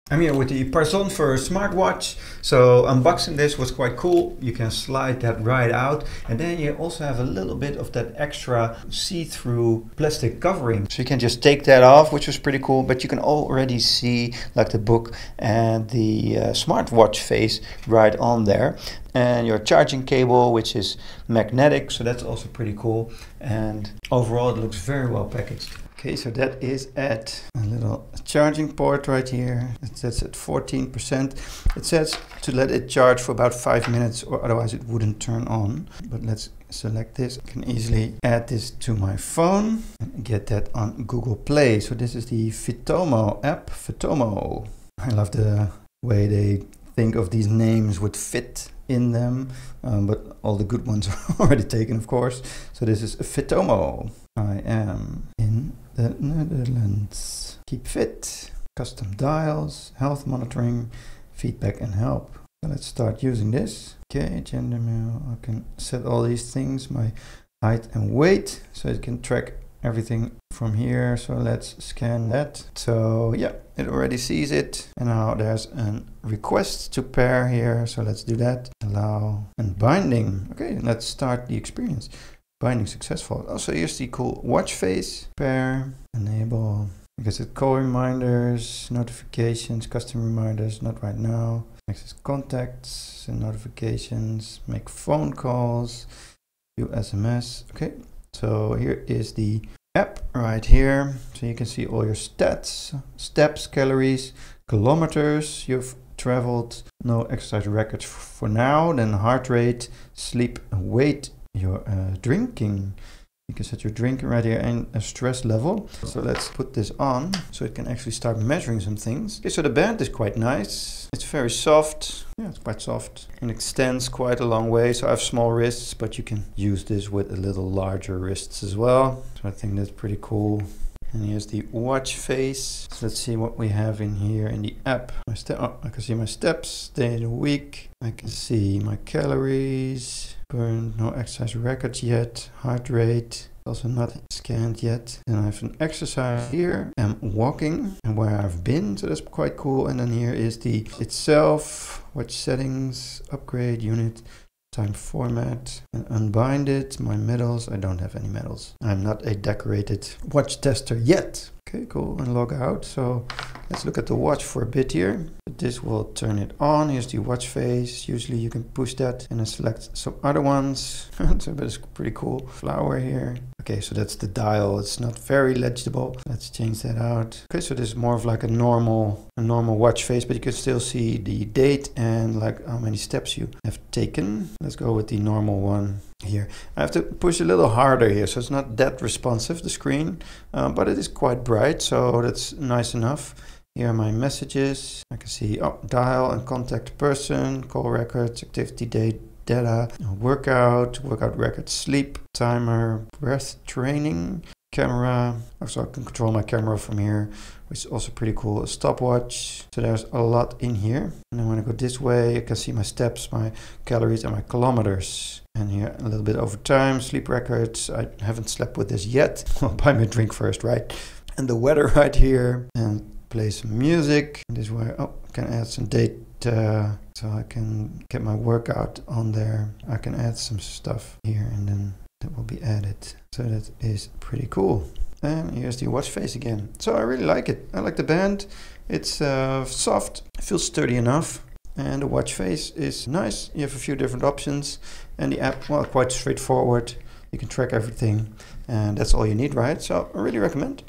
I'm here with the Parsonver Smart Watch. So unboxing this was quite cool. You can slide that right out, and then you also have a little bit of that extra see-through plastic covering. So you can just take that off, which was pretty cool, but you can already see like the book and the smartwatch face right on there. And your charging cable, which is magnetic, so that's also pretty cool. And overall it looks very well packaged. Okay, so that is at a little charging port right here. It says at 14%. It says to let it charge for about 5 minutes, or otherwise it wouldn't turn on. But let's select this. I can easily add this to my phone and get that on Google Play. So this is the Fitomo app. Fitomo. I love the way they think of these names with fit in them, but all the good ones are already taken, of course. So this is Fitomo. I am in the Netherlands. Keep fit, custom dials, health monitoring, feedback and help. So let's start using this. Okay, gender male. I can set all these things, my height and weight, so it can track everything from here. So let's scan that. So yeah, it already sees it. And now there's a request to pair here. So let's do that. Allow and binding. Okay, let's start the experience. Binding successful. Also here's the cool watch face. Pair, enable, because it's call reminders, notifications, custom reminders, not right now. Next is contacts and notifications, make phone calls, do SMS. Okay, so here is the app right here. So you can see all your stats, steps, calories, kilometers you've traveled, no exercise records for now, then heart rate, sleep, weight, your drinking. You can set your drinking right here and a stress level. So let's put this on so it can actually start measuring some things. Okay, so the band is quite nice. It's very soft. Yeah, it's quite soft and extends quite a long way. So I have small wrists, but you can use this with a little larger wrists as well. So I think that's pretty cool. And here's the watch face. So let's see what we have in here in the app. I can see my steps, day of the week. I can see my calories burned, no exercise records yet. Heart rate, also not scanned yet. And I have an exercise here. I'm walking and where I've been, so that's quite cool. And then here is the itself, watch settings, upgrade unit, time format, and unbind it. My medals, I don't have any medals. I'm not a decorated watch tester yet. Okay, cool, and log out. So let's look at the watch for a bit here. This will turn it on. Here's the watch face. Usually you can push that and then select some other ones. So that's pretty cool. Flower here. Okay, so that's the dial. It's not very legible. Let's change that out. Okay, so this is more of like a normal watch face, but you can still see the date and like how many steps you have taken. Let's go with the normal one here. I have to push a little harder here, so it's not that responsive, the screen, but it is quite bright, so that's nice enough. Here are my messages. I can see dial and contact person, call records, activity date, data, workout records, sleep, timer, breath training, camera. Also I can control my camera from here, which is also pretty cool. A stopwatch. So there's a lot in here. And then when I go this way, I can see my steps, my calories and my kilometers. And here a little bit over time, sleep records. I haven't slept with this yet. I'll buy me a drink first, right? And the weather right here. And play some music. This way, I can add some data. So I can get my workout on there. I can add some stuff here and then that will be added. So that is pretty cool. And here's the watch face again. So I really like it. I like the band. It's soft, feels sturdy enough. And the watch face is nice. You have a few different options. And the app, well, quite straightforward. You can track everything. And that's all you need, right? So I really recommend.